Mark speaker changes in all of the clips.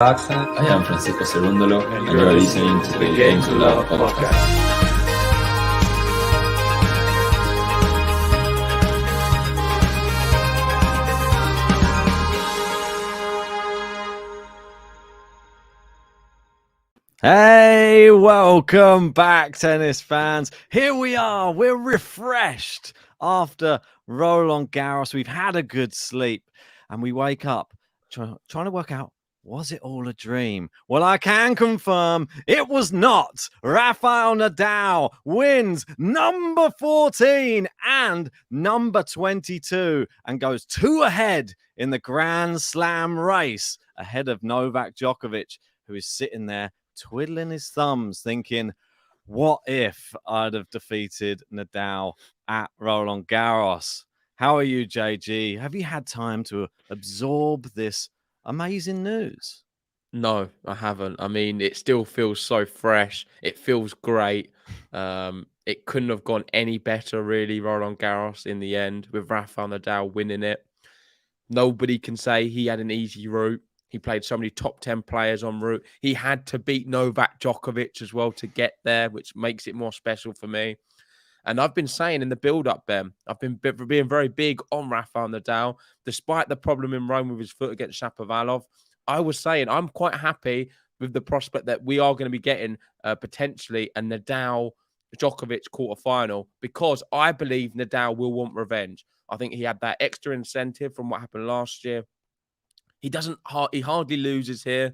Speaker 1: Accent.
Speaker 2: I am Francisco Cerundolo, and you are listening to the Game to Love podcast.
Speaker 3: Hey, welcome back, tennis fans. Here we are. We're refreshed after Roland Garros. We've had a good sleep, and we wake up trying to work out, was it all a dream? Well, I can confirm it was not. Rafael Nadal wins number 14 and number 22 and goes 2 ahead in the Grand Slam race, ahead of Novak Djokovic, who is sitting there twiddling his thumbs, thinking, what if I'd have defeated Nadal at Roland Garros? How are you, JG? Have you had time to absorb this amazing news?
Speaker 4: No, I haven't. I mean, it still feels so fresh. It feels great. It couldn't have gone any better, really, Roland Garros in the end, with Rafa Nadal winning it. Nobody can say he had an easy route. He played so many top 10 players en route. He had to beat Novak Djokovic as well to get there, which makes it more special for me. And I've been saying in the build-up, Ben, I've been being very big on Rafael Nadal, despite the problem in Rome with his foot against Shapovalov. I was saying I'm quite happy with the prospect that we are going to be getting potentially a Nadal-Djokovic quarterfinal, because I believe Nadal will want revenge. I think he had that extra incentive from what happened last year. He hardly loses here,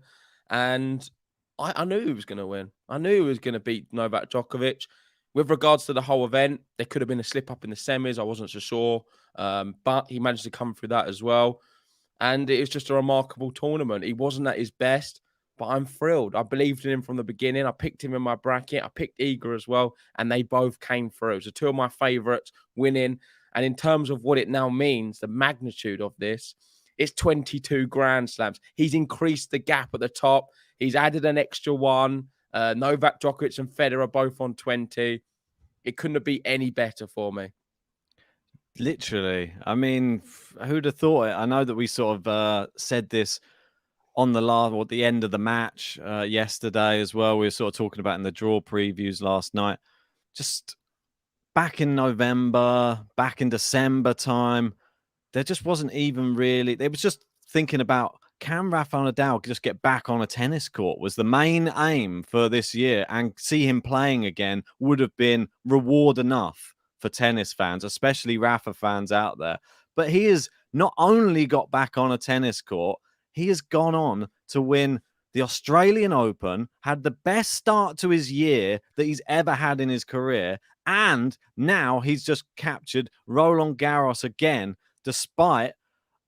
Speaker 4: and I knew he was going to win. I knew he was going to beat Novak Djokovic. With regards to the whole event, there could have been a slip up in the semis. I wasn't so sure, but he managed to come through that as well. And it was just a remarkable tournament. He wasn't at his best, but I'm thrilled. I believed in him from the beginning. I picked him in my bracket. I picked Iga as well, and they both came through. So 2 of my favourites winning. And in terms of what it now means, the magnitude of this, it's 22 Grand Slams. He's increased the gap at the top. He's added an extra one. Novak Djokovic and Federer both on 20. It couldn't have been any better for me.
Speaker 3: Literally. I mean, who'd have thought it? I know that we sort of said this on the end of the match yesterday as well. We were sort of talking about in the draw previews last night. Just back in November, back in December time, there just wasn't even really, they was just thinking about, can Rafael Nadal just get back on a tennis court was the main aim for this year, and see him playing again would have been reward enough for tennis fans, especially Rafa fans out there. But he has not only got back on a tennis court, he has gone on to win the Australian Open, had the best start to his year that he's ever had in his career, and now he's just captured Roland Garros again, despite,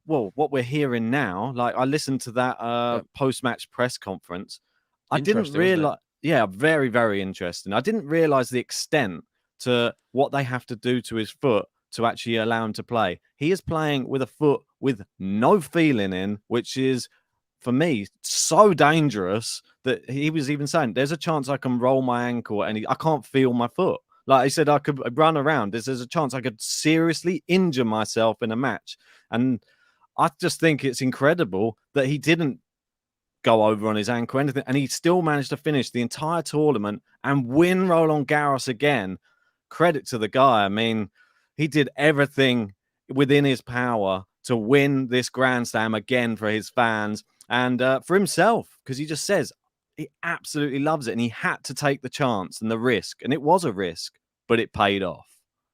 Speaker 3: well, what we're hearing now. Like, I listened to that post-match press conference. I didn't realize, very, very interesting. I didn't realize the extent to what they have to do to his foot to actually allow him to play. He is playing with a foot with no feeling in, which is, for me, so dangerous that he was even saying, there's a chance I can roll my ankle and I can't feel my foot. Like he said, I could run around. There's a chance I could seriously injure myself in a match. And I just think it's incredible that he didn't go over on his ankle or anything, and he still managed to finish the entire tournament and win Roland Garros again. Credit to the guy. I mean, he did everything within his power to win this Grand Slam again for his fans and for himself, because he just says he absolutely loves it, and he had to take the chance and the risk, and it was a risk, but it paid off.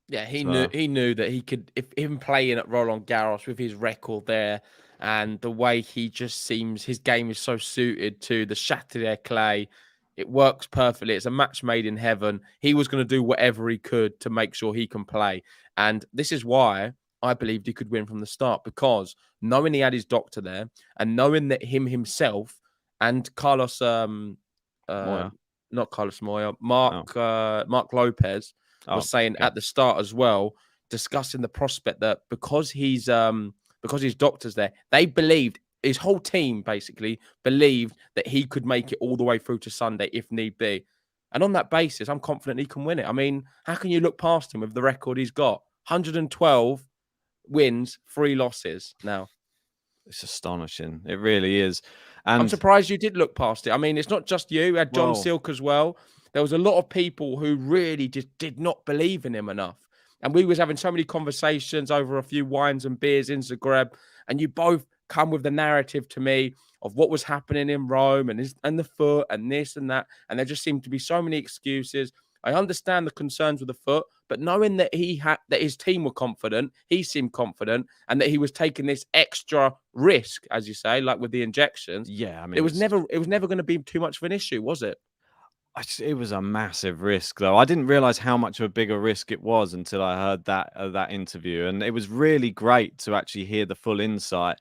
Speaker 4: Yeah, he knew that he could, if him playing at Roland Garros with his record there and the way he just seems, his game is so suited to the Châtelet clay. It works perfectly. It's a match made in heaven. He was going to do whatever he could to make sure he can play. And this is why I believed he could win from the start, because knowing he had his doctor there and knowing that himself and Carlos, not Carlos Moya, Mark Lopez was saying at the start as well, discussing the prospect that because his doctor's there, they believed, his whole team basically believed that he could make it all the way through to Sunday if need be. And on that basis, I'm confident he can win it. I mean, how can you look past him with the record he's got? 112 wins, 3 losses now.
Speaker 3: It's astonishing. It really is.
Speaker 4: I'm
Speaker 3: And
Speaker 4: surprised you did look past it. I mean, it's not just you. We had John
Speaker 3: well,
Speaker 4: Silk as well. There was a lot of people who really just did not believe in him enough. And we was having so many conversations over a few wines and beers in Zagreb, and you both come with the narrative to me of what was happening in Rome and the foot and this and that. And there just seemed to be so many excuses. I understand the concerns with the foot, but knowing that that his team were confident, he seemed confident, and that he was taking this extra risk, as you say, like with the injections.
Speaker 3: yeah, I mean,
Speaker 4: It was never going to be too much of an issue, was it?
Speaker 3: it was a massive risk, though. I didn't realize how much of a bigger risk it was until I heard that interview, and it was really great to actually hear the full insight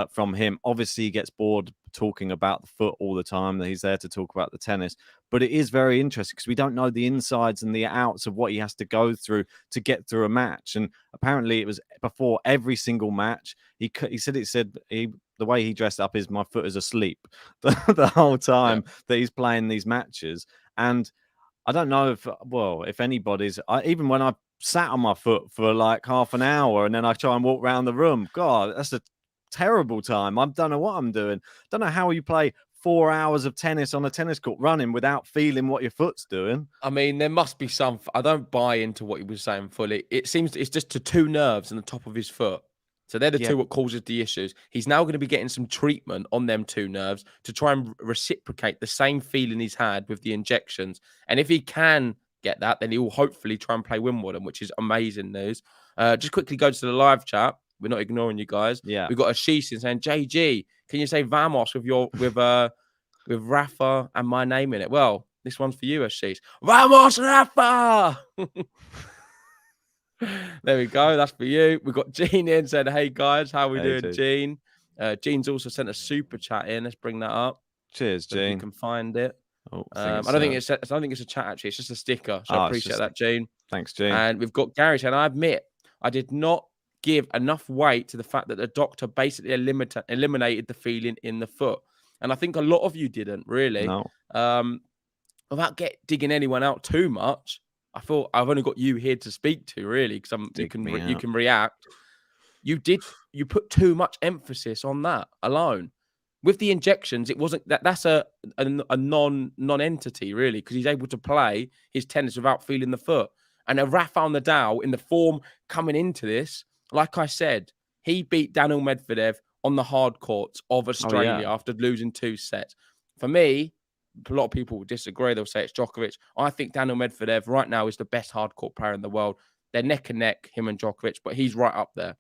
Speaker 3: from him. Obviously, he gets bored talking about the foot all the time. That he's there to talk about the tennis, but it is very interesting because we don't know the insides and the outs of what he has to go through to get through a match. And apparently, it was before every single match. He said the way he dressed up is my foot is asleep the whole time that he's playing these matches. And I don't know if anybody's, even when I sat on my foot for like half an hour and then I try and walk around the room, God, that's a terrible time. I don't know what I'm doing. Don't know how you play 4 hours of tennis on a tennis court running without feeling what your foot's doing.
Speaker 4: I mean, there must be some. I don't buy into what he was saying fully. It seems it's just to two nerves in the top of his foot. So they're the two what causes the issues. He's now going to be getting some treatment on them two nerves to try and reciprocate the same feeling he's had with the injections. And if he can get that, then he will hopefully try and play Wimbledon, which is amazing news. Just quickly go to the live chat. We're not ignoring you guys.
Speaker 3: Yeah.
Speaker 4: We've got Ashish saying, JG, can you say Vamos with Rafa and my name in it? Well, this one's for you, Ashish. Vamos, Rafa! There we go. That's for you. We've got Gene in saying, hey, guys, how we doing, Gene? Gene's also sent a super chat in. Let's bring that up.
Speaker 3: Cheers, Gene.
Speaker 4: If you can find it.
Speaker 3: Oh,
Speaker 4: I don't think it's a chat, actually. It's just a sticker. So I appreciate that, Gene.
Speaker 3: Thanks, Gene.
Speaker 4: And we've got Gary saying, I admit, I did not give enough weight to the fact that the doctor basically eliminated the feeling in the foot. And I think a lot of you didn't really.
Speaker 3: No.
Speaker 4: Without digging anyone out too much, I thought I've only got you here to speak to, really, because you can react. You put too much emphasis on that alone. With the injections, it wasn't that's a non-entity, really, because he's able to play his tennis without feeling the foot. And Rafael Nadal, in the form coming into this, like I said, he beat Daniel Medvedev on the hard courts of Australia after losing 2 sets. For me, a lot of people will disagree. They'll say it's Djokovic. I think Daniel Medvedev right now is the best hard court player in the world. They're neck and neck, him and Djokovic, but he's right up there.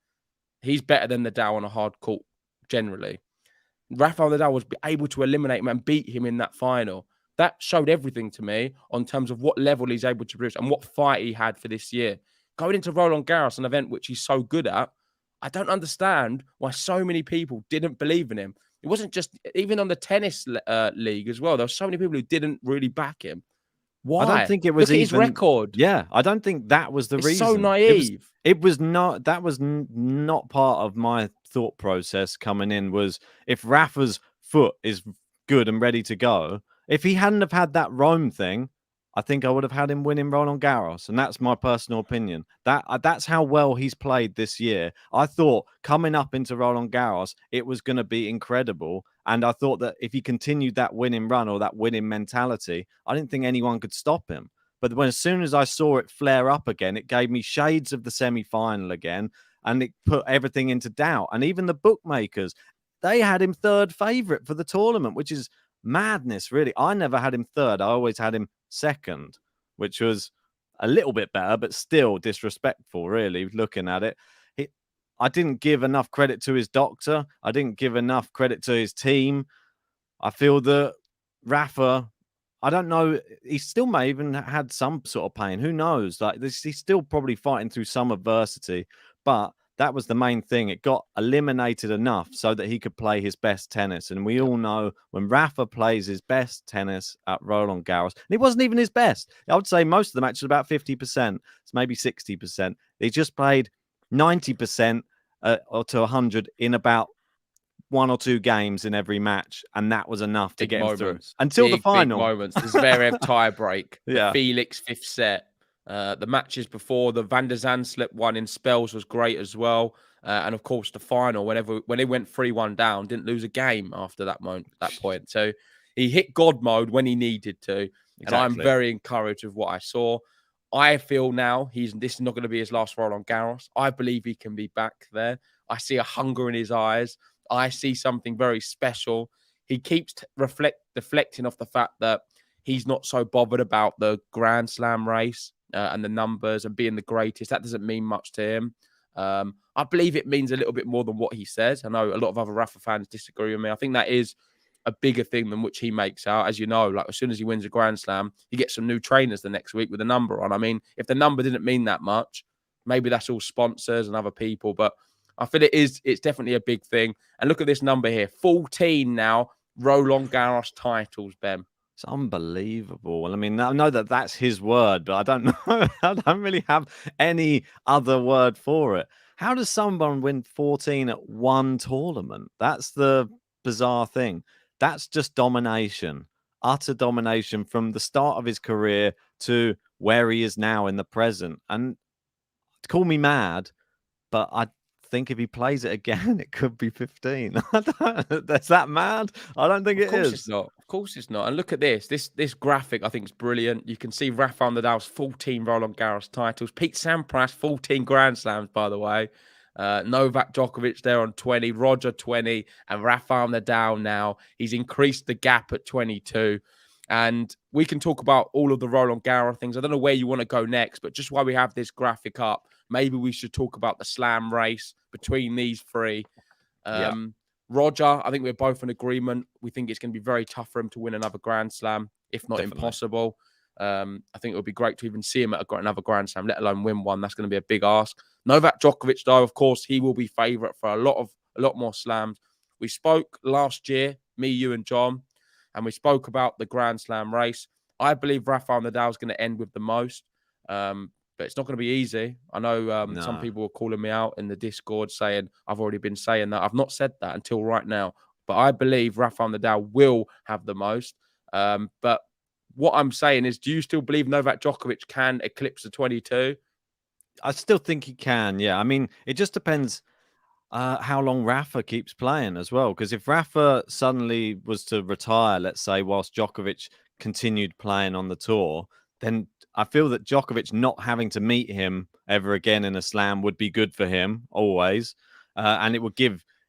Speaker 4: He's better than Nadal on a hard court generally. Rafael Nadal was able to eliminate him and beat him in that final. That showed everything to me on terms of what level he's able to produce and what fight he had for this year. Going into Roland Garros, an event which he's so good at, I don't understand why so many people didn't believe in him. It wasn't just, even on the tennis league as well, there were so many people who didn't really back him. Why?
Speaker 3: I don't think it was
Speaker 4: Look at his record.
Speaker 3: Yeah, I don't think that was the reason.
Speaker 4: So naive.
Speaker 3: It was not. That was not part of my thought process coming in. Was if Rafa's foot is good and ready to go, if he hadn't have had that Rome thing, I think I would have had him winning Roland Garros, and that's my personal opinion. That's how well he's played this year. I thought coming up into Roland Garros, it was going to be incredible, and I thought that if he continued that winning run or that winning mentality, I didn't think anyone could stop him. But as soon as I saw it flare up again, it gave me shades of the semi-final again, and it put everything into doubt. And even the bookmakers, they had him third favourite for the tournament, which is madness, really. I never had him third. I always had him second, which was a little bit better, but still disrespectful, really, looking at it. I didn't give enough credit to his doctor. I didn't give enough credit to his team. I feel that Rafa, I don't know, he still may even had some sort of pain. Who knows? Like this, he's still probably fighting through some adversity, but that was the main thing. It got eliminated enough so that he could play his best tennis. And we all know when Rafa plays his best tennis at Roland Garros, and it wasn't even his best. I would say most of the matches about 50%. It's maybe 60%. He just played 90% or to 100 in about 1 or 2 games in every match. And that was enough to get him through. Until the final.
Speaker 4: Big moments. The Zverev tie break.
Speaker 3: Yeah.
Speaker 4: Felix 5th set. The matches before, the Van der Zandschulp one in spells was great as well. And of course, the final, when they went 3-1 down, didn't lose a game after that point. So he hit God mode when he needed to. And I'm
Speaker 3: Exactly.
Speaker 4: very encouraged with what I saw. I feel now this is not going to be his last Roland Garros. I believe he can be back there. I see a hunger in his eyes. I see something very special. He keeps deflecting off the fact that he's not so bothered about the Grand Slam race and the numbers and being the greatest. That doesn't mean much to him. I believe it means a little bit more than what he says. I know a lot of other Rafa fans disagree with me. I think that is a bigger thing than which he makes out. As you know, like as soon as he wins a Grand Slam, he gets some new trainers the next week with a number on. I mean, if the number didn't mean that much, maybe that's all sponsors and other people. But I feel it's definitely a big thing. And look at this number here, 14 now Roland Garros titles, Ben.
Speaker 3: It's unbelievable. I mean, I know that that's his word, but I don't know. I don't really have any other word for it. How does someone win 14 at one tournament? That's the bizarre thing. That's just domination, utter domination from the start of his career to where he is now in the present. And call me mad, but I think if he plays it again, it could be 15. That's that mad? I don't think it is.
Speaker 4: Of course it's not. Of course it's not. And look at this. This graphic, I think, is brilliant. You can see Rafael Nadal's 14 Roland Garros titles. Pete Sampras, 14 Grand Slams, by the way. Novak Djokovic there on 20, Roger 20, and Rafael Nadal now. He's increased the gap at 22. And we can talk about all of the Roland Garros things. I don't know where you want to go next, but just while we have this graphic up, maybe we should talk about the slam race between these three. Roger, I think we're both in agreement. We think it's going to be very tough for him to win another Grand Slam, if not impossible. I think it would be great to even see him at another Grand Slam, let alone win one. That's going to be a big ask. Novak Djokovic, though, of course, he will be favourite for a lot more slams. We spoke last year, me, you, and John, and we spoke about the Grand Slam race. I believe Rafael Nadal is going to end with the most, but it's not going to be easy. I know some people were calling me out in the Discord saying I've already been saying that. I've not said that until right now, but I believe Rafael Nadal will have the most. But what I'm saying is, do you still believe Novak Djokovic can eclipse the 22?
Speaker 3: I still think he can, yeah. I mean, it just depends how long Rafa keeps playing as well. Because if Rafa suddenly was to retire, let's say, whilst Djokovic continued playing on the tour, then I feel that Djokovic not having to meet him ever again in a slam would be good for him always. And it would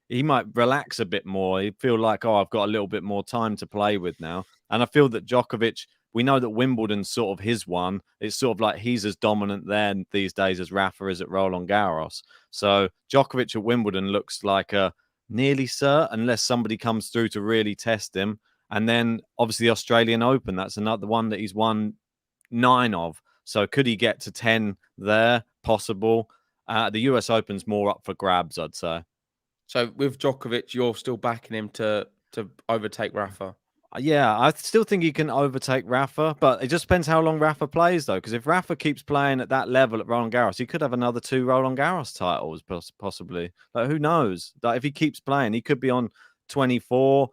Speaker 3: he might relax a bit more. He'd feel like, oh, I've got a little bit more time to play with now. And I feel that Djokovic, we know that Wimbledon's sort of his one. It's sort of like he's as dominant there these days as Rafa is at Roland Garros. So Djokovic at Wimbledon looks like a nearly cert unless somebody comes through to really test him. And then obviously the Australian Open, that's another one that he's won 9 of. So could he get to 10 there? Possible. The US Open's more up for grabs, I'd say.
Speaker 4: So with Djokovic, you're still backing him to overtake Rafa?
Speaker 3: Yeah, I still think he can overtake Rafa, but it just depends how long Rafa plays, though. Because if Rafa keeps playing at that level at Roland Garros, he could have another 2 Roland Garros titles, possibly. Like, who knows? Like, if he keeps playing, he could be on 24.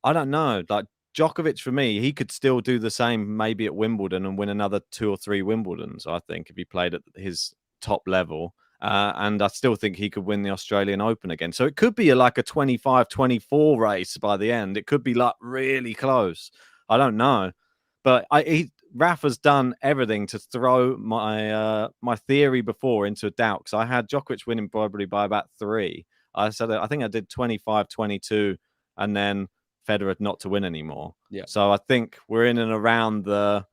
Speaker 3: I don't know. Like, Djokovic, for me, he could still do the same maybe at Wimbledon and win another 2 or 3 Wimbledons, I think, if he played at his top level. And I still think he could win the Australian Open again. So it could be like a 25-24 race by the end. It could be like really close. I don't know. But Rafa's done everything to throw my theory before into doubt. Because I had Djokovic winning probably by about 3. I think I did 25-22 and then Federer not to win anymore.
Speaker 4: Yeah.
Speaker 3: So I think we're in and around the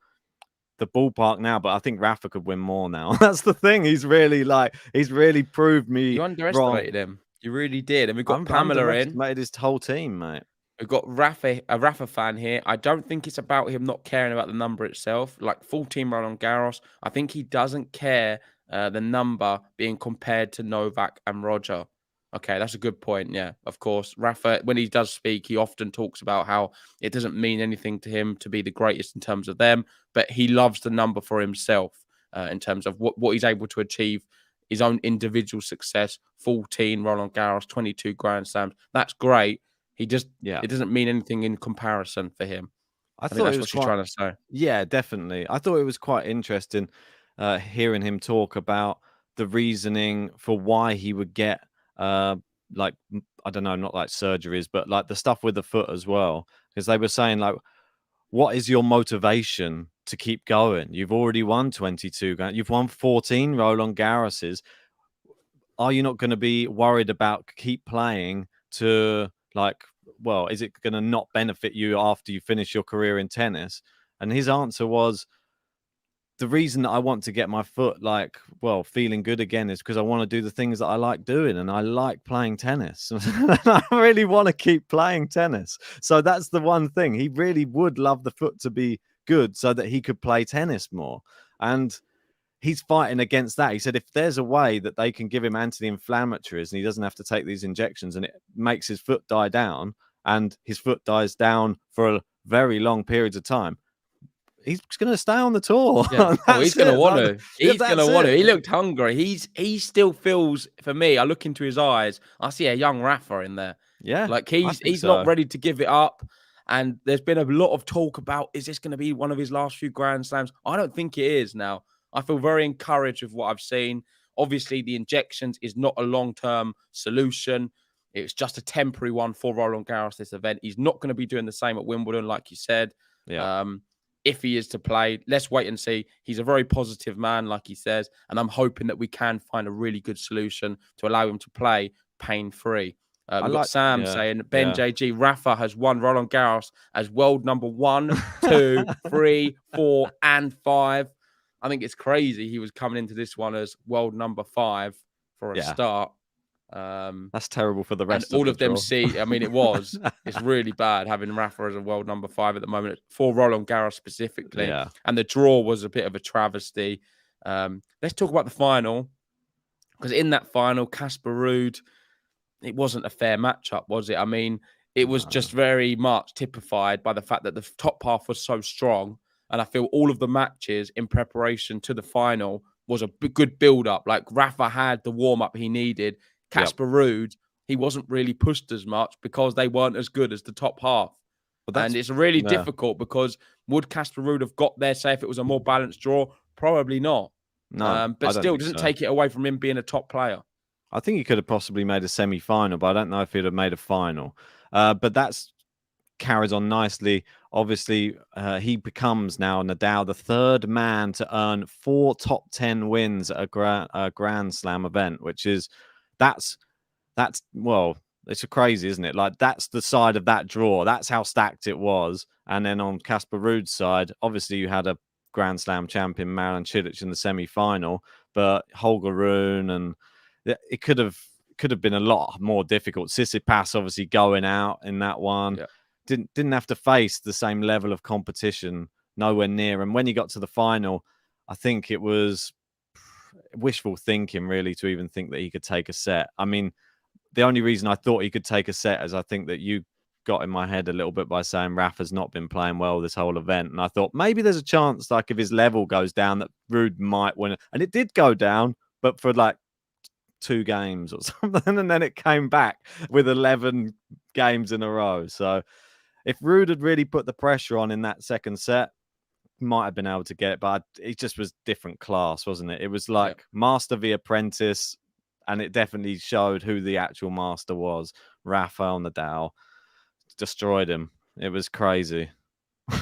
Speaker 3: ballpark now, but I think Rafa could win more now. That's the thing. He's really proved me
Speaker 4: You underestimated him. You really did. And we've got Pamela in.
Speaker 3: Underestimated his whole team, mate.
Speaker 4: We've got a Rafa fan here. I don't think it's about him not caring about the number itself. Like 14 Roland Garros, I think he doesn't care the number being compared to Novak and Roger. Okay, that's a good point. Yeah, of course. Rafa, when he does speak, he often talks about how it doesn't mean anything to him to be the greatest in terms of them, but he loves the number for himself in terms of what he's able to achieve, his own individual success, 14 Roland Garros, 22 Grand Slams. That's great. It doesn't mean anything in comparison for him. I think that's what she's trying to say.
Speaker 3: Yeah, definitely. I thought it was quite interesting hearing him talk about the reasoning for why he would get like, I don't know, not like surgeries, but like the stuff with the foot as well. Because they were saying, like, what is your motivation to keep going? You've already won 22 games. You've won 14 Roland Garroses. Are you not going to be worried about keep playing to, like, well, is it going to not benefit you after you finish your career in tennis? And his answer was, the reason that I want to get my foot, like, well, feeling good again is because I want to do the things that I like doing, and I like playing tennis. I really want to keep playing tennis. So that's the one thing. He really would love the foot to be good so that he could play tennis more. And he's fighting against that. He said if there's a way that they can give him anti-inflammatories and he doesn't have to take these injections and it makes his foot die down, and his foot dies down for a very long periods of time, he's going to stay on the tour.
Speaker 4: Yeah. Oh, he's going to want to. He's going to want to. He
Speaker 3: it.
Speaker 4: looked hungry. He still feels, for me, I look into his eyes, I see a young Rafa in there.
Speaker 3: Yeah.
Speaker 4: Like he's not ready to give it up. And there's been a lot of talk about, is this going to be one of his last few Grand Slams? I don't think it is now. I feel very encouraged with what I've seen. Obviously, the injections is not a long-term solution. It's just a temporary one for Roland Garros, this event. He's not going to be doing the same at Wimbledon, like you said.
Speaker 3: Yeah.
Speaker 4: If he is to play, let's wait and see. He's a very positive man, like he says, and I'm hoping that we can find a really good solution to allow him to play pain-free. We've got Sam saying, Ben JG, Rafa has won Roland Garros as world number 1, 2, 3, 4, and 5. I think it's crazy he was coming into this one as world number 5 for a start.
Speaker 3: That's terrible for the rest
Speaker 4: and all
Speaker 3: of
Speaker 4: them see. I mean, it's really bad having Rafa as a world number 5 at the moment for Roland Garros specifically.
Speaker 3: Yeah.
Speaker 4: And the draw was a bit of a travesty. Let's talk about the final, because in that final, Casper Ruud, it wasn't a fair matchup, was it? I mean, it was just very much typified by the fact that the top half was so strong. And I feel all of the matches in preparation to the final was a good build-up. Like, Rafa had the warm-up he needed. Casper Ruud, he wasn't really pushed as much because they weren't as good as the top half. And it's really difficult, because would Casper Ruud have got there, say, if it was a more balanced draw? Probably not.
Speaker 3: No,
Speaker 4: but still, it doesn't take it away from him being a top player.
Speaker 3: I think he could have possibly made a semi-final, but I don't know if he'd have made a final. But that's carries on nicely. Obviously, he becomes now, Nadal, the third man to earn 4 top 10 wins at a Grand Slam event, which is, that's well, it's crazy, isn't it? Like, that's the side of that draw. That's how stacked it was. And then on Casper Ruud's side, obviously you had a Grand Slam champion, Marin Cilic, in the semi-final, but Holger Rune, and it could have been a lot more difficult. Tsitsipas obviously going out in that one.
Speaker 4: Yeah.
Speaker 3: Didn't have to face the same level of competition, nowhere near. And when he got to the final, I think it was wishful thinking, really, to even think that he could take a set. I mean, the only reason I thought he could take a set is I think that you got in my head a little bit by saying Rafa's not been playing well this whole event. And I thought maybe there's a chance, like, if his level goes down, that Ruud might win it. And it did go down, but for like 2 games or something. And then it came back with 11 games in a row. So if Ruud had really put the pressure on in that second set, might have been able to get it, but it just was different class, wasn't it? It was like master v apprentice, and it definitely showed who the actual master was. RAFAEL Nadal destroyed him. It was crazy.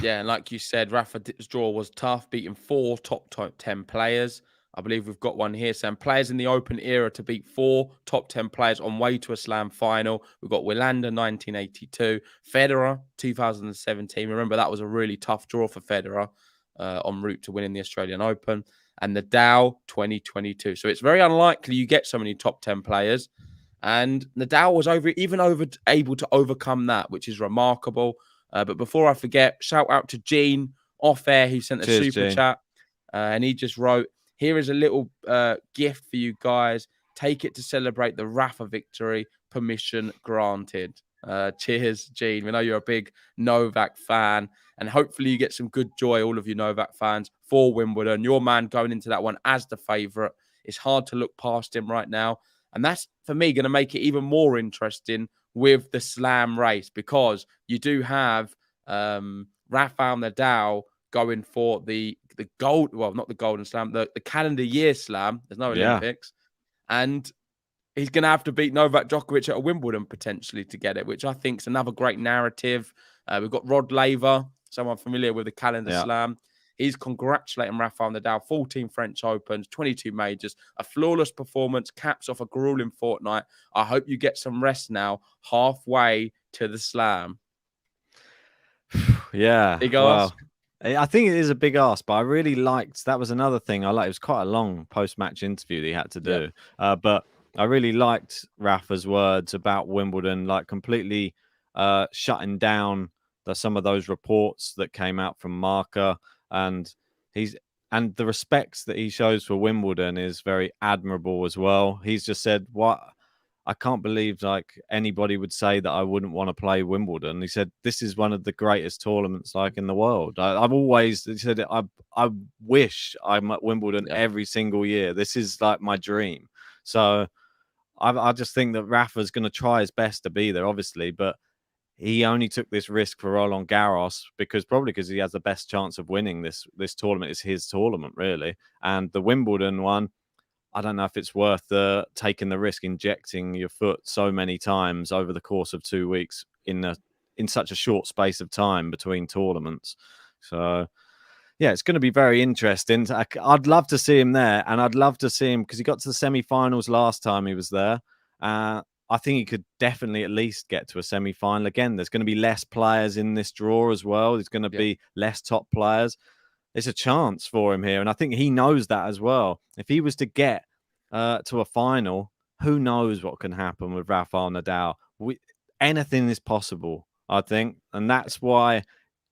Speaker 4: Yeah, and like you said, Rafa's draw was tough, beating 4 top 10 players. I believe we've got one here saying players in the Open era to beat 4 top 10 players on way to a Slam final. We've got Wilander 1982, Federer 2017. Remember, that was a really tough draw for Federer en route to winning the Australian Open. And Nadal 2022. So it's very unlikely you get so many top 10 players. And Nadal was able to overcome that, which is remarkable. But before I forget, shout out to Gene off air, who sent a super chat. And he just wrote, here is a little gift for you guys. Take it to celebrate the Rafa victory. Permission granted. Cheers, Gene. We know you're a big Novak fan. And hopefully you get some good joy, all of you Novak fans, for Wimbledon. Your man going into that one as the favourite. It's hard to look past him right now. And that's, for me, going to make it even more interesting with the Slam race, because you do have RAFAEL Nadal going for the gold, well, not the Golden Slam, the calendar year Slam. There's no Olympics. And he's going to have to beat Novak Djokovic at a Wimbledon potentially to get it, which I think is another great narrative. We've got Rod Laver, someone familiar with the calendar slam. He's congratulating Rafael Nadal, 14 French Opens, 22 majors, a flawless performance, caps off a grueling fortnight. I hope you get some rest now, halfway to the slam.
Speaker 3: Yeah,
Speaker 4: Big
Speaker 3: well,
Speaker 4: ask.
Speaker 3: I think it is a big ask, but I really liked, that was another thing I liked. It was quite a long post-match interview that he had to do. But I really liked Rafa's words about Wimbledon, like completely shutting down some of those reports that came out from Marca. And the respect that he shows for Wimbledon is very admirable as well. He's just said, "What? I can't believe like anybody would say that I wouldn't want to play Wimbledon." He said, "This is one of the greatest tournaments like in the world. I've always," he said, I wish I'm at Wimbledon every single year. This is like my dream." So I just think that Rafa's going to try his best to be there, obviously, but he only took this risk for Roland Garros probably because he has the best chance of winning this tournament. It's his tournament, really. And the Wimbledon one, I don't know if it's worth taking the risk, injecting your foot so many times over the course of 2 weeks in such a short space of time between tournaments. So, yeah, it's going to be very interesting. I'd love to see him there, and I'd love to see him because he got to the semi-finals last time he was there. I think he could definitely at least get to a semi-final. Again, there's going to be less players in this draw as well. There's going to be less top players. There's a chance for him here, and I think he knows that as well. If he was to get to a final, who knows what can happen with Rafael Nadal? Anything is possible, I think, and that's why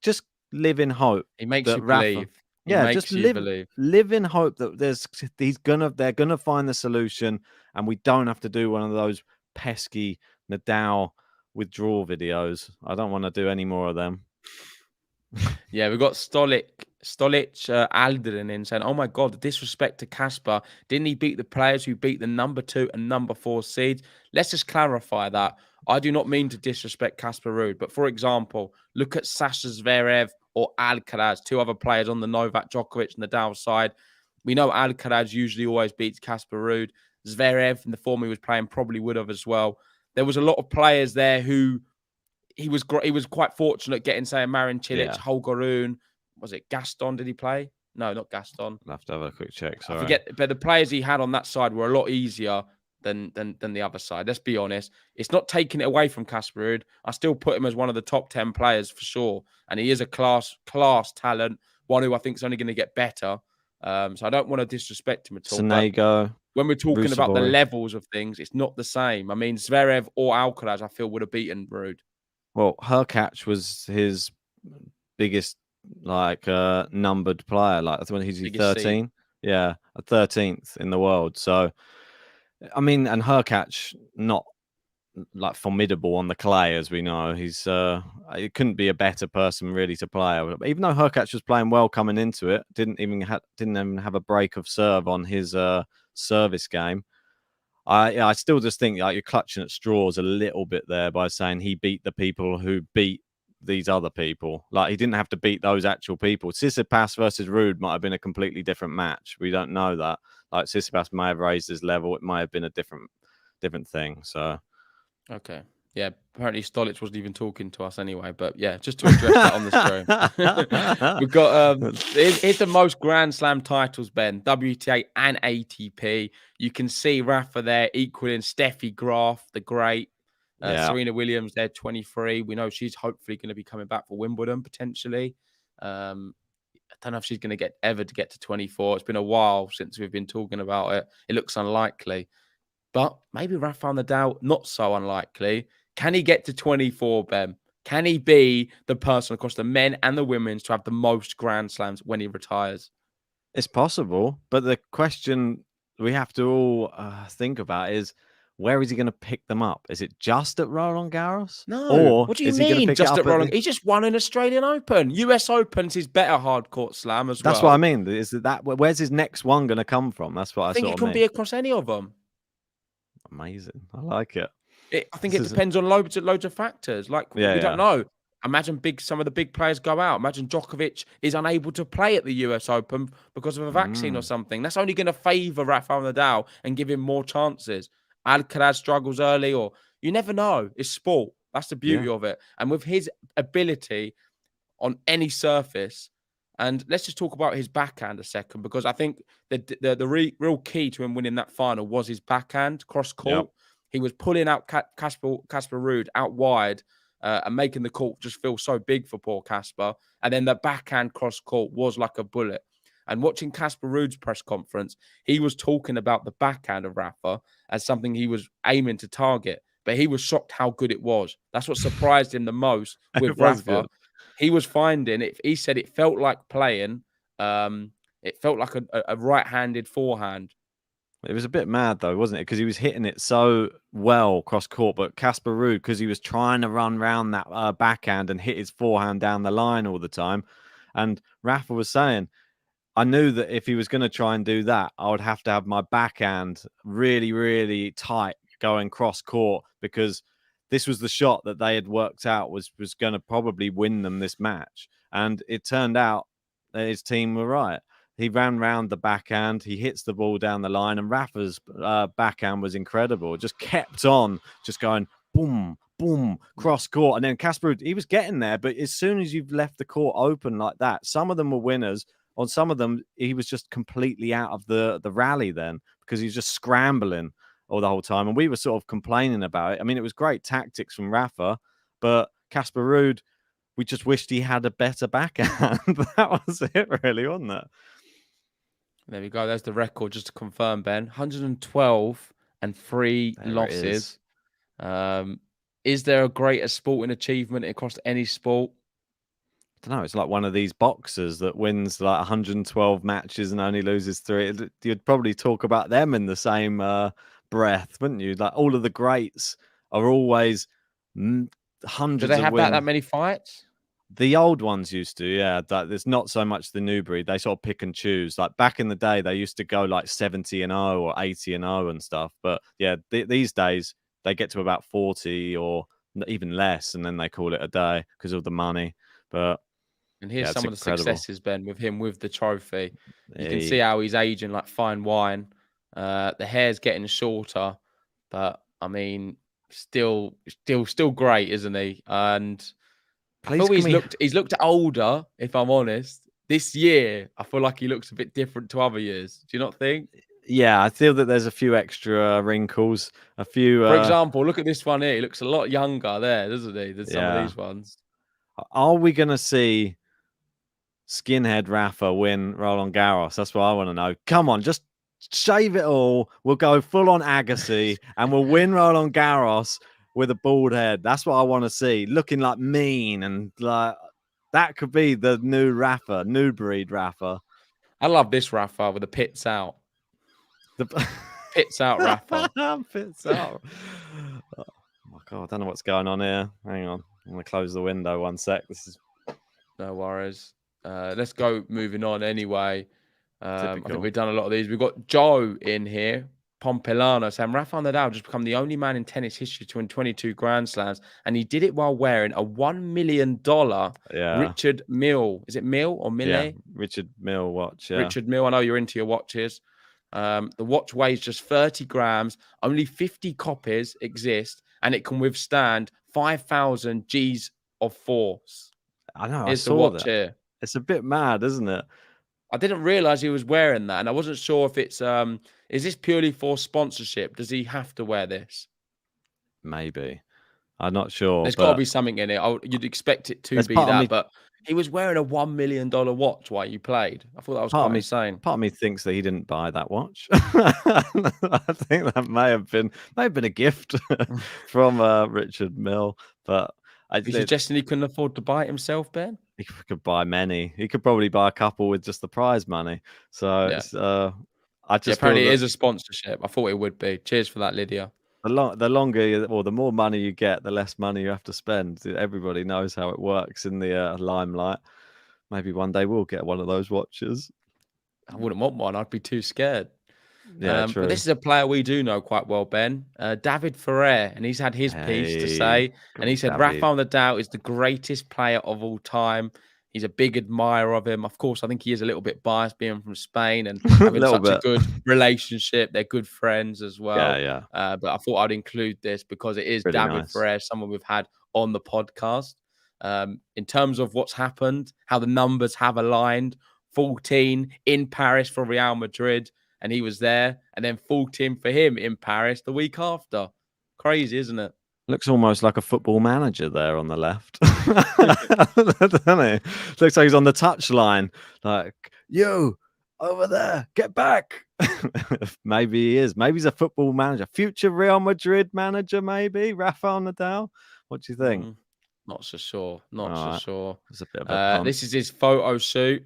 Speaker 3: just live in hope.
Speaker 4: He makes you believe.
Speaker 3: Just live in hope that they're gonna find the solution, and we don't have to do one of those pesky Nadal withdrawal videos. I don't want to do any more of them.
Speaker 4: Yeah, we've got Stolic Aldrin in saying, "Oh my God, the disrespect to Casper. Didn't he beat the players who beat the number 2 and number 4 seeds?" Let's just clarify that. I do not mean to disrespect Casper Ruud, but for example, look at Sasha Zverev or Alcaraz, 2 other players on the Novak Djokovic and Nadal side. We know Alcaraz usually always beats Casper Ruud. Zverev, in the form he was playing, probably would have as well. There was a lot of players there who he was quite fortunate getting, say, Marin Cilic, Holger Rune. Was it Gaston? Did he play? No, not Gaston.
Speaker 3: I'll have to have a quick check. Sorry.
Speaker 4: I forget, but the players he had on that side were a lot easier than the other side. Let's be honest. It's not taking it away from Casper Ruud. I still put him as one of the top 10 players for sure, and he is a class talent. One who I think is only going to get better. So I don't want to disrespect him at all.
Speaker 3: Sonego,
Speaker 4: when we're talking about the levels of things, it's not the same. I mean, Zverev or Alcaraz, I feel, would have beaten Ruud.
Speaker 3: Well, Hurkacz was his biggest, numbered player. Like, when he's 13, a 13th in the world. So, I mean, and Hurkacz not like formidable on the clay, as we know. He's it couldn't be a better person really to play. Even though Hurkacz was playing well coming into it, didn't even have a break of serve on his service game. I still just think like you're clutching at straws a little bit there by saying he beat the people who beat these other people. Like, he didn't have to beat those actual people. Tsitsipas versus Ruud might have been a completely different match. We don't know that. Like, Tsitsipas may have raised his level. It might have been a different thing. So,
Speaker 4: okay. Yeah, apparently Stolic wasn't even talking to us anyway. But yeah, just to address that on the stream. We've got here's the most Grand Slam titles, Ben, WTA and ATP. You can see Rafa there equaling Steffi Graf, the great. Serena Williams there, 23. We know she's hopefully going to be coming back for Wimbledon potentially. I don't know if she's going to ever get to 24. It's been a while since we've been talking about it. It looks unlikely. But maybe Rafael Nadal, not so unlikely. Can he get to 24, Ben? Can he be the person across the men and the women's to have the most Grand Slams when he retires?
Speaker 3: It's possible. But the question we have to all think about is, where is he going to pick them up? Is it just at Roland Garros?
Speaker 4: No.
Speaker 3: Or
Speaker 4: what do you mean just at Roland? He just won an Australian Open. US Open's his better hardcourt slam as well.
Speaker 3: That's what I mean. Where's his next one going to come from? That's what I
Speaker 4: think it can be across any of them.
Speaker 3: Amazing. I like it.
Speaker 4: I think it depends on loads of factors. Like, we don't know. Imagine some of the big players go out. Imagine Djokovic is unable to play at the US Open because of a vaccine or something. That's only going to favour Rafael Nadal and give him more chances. Alcaraz struggles early, or you never know. It's sport. That's the beauty of it. And with his ability on any surface, and let's just talk about his backhand a second, because I think the real key to him winning that final was his backhand cross court.
Speaker 3: Yep.
Speaker 4: He was pulling out Casper Ruud out wide and making the court just feel so big for poor Casper. And then the backhand cross court was like a bullet. And watching Casper Ruud's press conference, he was talking about the backhand of Rafa as something he was aiming to target, but he was shocked how good it was. That's what surprised him the most with Rafa.
Speaker 3: Good.
Speaker 4: He was finding it. He said it felt like playing. It felt like a right-handed forehand.
Speaker 3: It was a bit mad though, wasn't it? Because he was hitting it so well cross court, but Casper Ruud, because he was trying to run round that backhand and hit his forehand down the line all the time. And Rafa was saying, I knew that if he was going to try and do that, I would have to have my backhand really, really tight going cross court, because this was the shot that they had worked out was going to probably win them this match. And it turned out that his team were right. He ran round the backhand. He hits the ball down the line, and Rafa's backhand was incredible. It just kept on, just going boom, boom, cross court. And then Casper, he was getting there, but as soon as you've left the court open like that, some of them were winners. On some of them, he was just completely out of the rally then, because he was just scrambling all the whole time. And we were sort of complaining about it. I mean, it was great tactics from Rafa, but Casper Ruud, we just wished he had a better backhand. That was it, really, wasn't it?
Speaker 4: There we go. There's the record, just to confirm, Ben. 112 and 3 losses. Is there a greater sporting achievement across any sport?
Speaker 3: I don't know. It's like one of these boxers that wins like 112 matches and only loses 3. You'd probably talk about them in the same breath, wouldn't you? Like all of the greats are always hundreds.
Speaker 4: Do they have
Speaker 3: of wins.
Speaker 4: that many fights?
Speaker 3: The old ones used to, yeah. There's not so much the new breed. They sort of pick and choose. Like back in the day, they used to go like 70-0 or 80-0 and stuff. But yeah, these days they get to about 40 or even less, and then they call it a day because of the money. But
Speaker 4: and here's some of the successes, Ben, with him with the trophy. You can see how he's aging like fine wine. The hair's getting shorter, but I mean, still great, isn't he? And I feel he's looked older, if I'm honest. This year, I feel like he looks a bit different to other years. Do you not think?
Speaker 3: Yeah, I feel that there's a few extra wrinkles. A few.
Speaker 4: For example, look at this one here. He looks a lot younger there, doesn't he, than some of these ones.
Speaker 3: Are we going to see skinhead Rafa win Roland Garros? That's what I want to know. Come on, just shave it all. We'll go full on Agassi and we'll win Roland Garros with a bald head. That's what I want to see. Looking like mean, and like that could be the new Rafa, new breed Rafa.
Speaker 4: I love this Rafa with the pits out. The pits out Rafa.
Speaker 3: Pits out. Oh my God, I don't know what's going on here. Hang on. I'm going to close the window 1 sec. This is
Speaker 4: no worries. Let's go moving on anyway. I think we've done a lot of these. We've got Joe in here, Pompilano, saying Rafael Nadal just become the only man in tennis history to win 22 Grand Slams, and he did it while wearing a $1 million Richard Mille. Is it Mille or Mille?
Speaker 3: Yeah, Richard Mille watch. Yeah.
Speaker 4: Richard Mille. I know you're into your watches. The watch weighs just 30 grams. Only 50 copies exist, and it can withstand 5,000 G's of force.
Speaker 3: I know.
Speaker 4: Here's the watch here.
Speaker 3: It's a bit mad, isn't it?
Speaker 4: I didn't realize he was wearing that, and I wasn't sure if it's is this purely for sponsorship? Does he have to wear this?
Speaker 3: Maybe. I'm not sure.
Speaker 4: There's got to be something in it. You'd expect it to be that, but he was wearing a $1 million watch while you played. I thought that was quite insane.
Speaker 3: Part of me thinks that he didn't buy that watch. I think that may have been a gift from Richard Mille, but
Speaker 4: Are you suggesting he couldn't afford to buy it himself, Ben?
Speaker 3: He could buy many. He could probably buy a couple with just the prize money. So it's, I just
Speaker 4: apparently it is a sponsorship. I thought it would be. Cheers for that, Lydia.
Speaker 3: The longer or the more money you get, the less money you have to spend. Everybody knows how it works in the limelight. Maybe one day we'll get one of those watches.
Speaker 4: I wouldn't want one. I'd be too scared.
Speaker 3: Yeah, true.
Speaker 4: But this is a player we do know quite well, Ben. David Ferrer, and he's had his piece to say. And he said Rafael Nadal is the greatest player of all time. He's a big admirer of him. Of course, I think he is a little bit biased being from Spain and
Speaker 3: A
Speaker 4: having
Speaker 3: little
Speaker 4: such a
Speaker 3: bit.
Speaker 4: good relationship. They're good friends as well.
Speaker 3: Yeah.
Speaker 4: But I thought I'd include this because it is
Speaker 3: Really
Speaker 4: David
Speaker 3: nice.
Speaker 4: Ferrer, someone we've had on the podcast. In terms of what's happened, how the numbers have aligned, 14 in Paris for Real Madrid, and he was there, and then 14 for him in Paris the week after. Crazy, isn't it?
Speaker 3: Looks almost like a football manager there on the left. Doesn't he? Looks like he's on the touchline. Like, you, over there, get back. Maybe he is. Maybe he's a football manager. Future Real Madrid manager, maybe? Rafael Nadal? What do you think?
Speaker 4: Not so sure. Not
Speaker 3: All
Speaker 4: so
Speaker 3: right.
Speaker 4: sure.
Speaker 3: It's a bit of a punt.
Speaker 4: This is his photo shoot.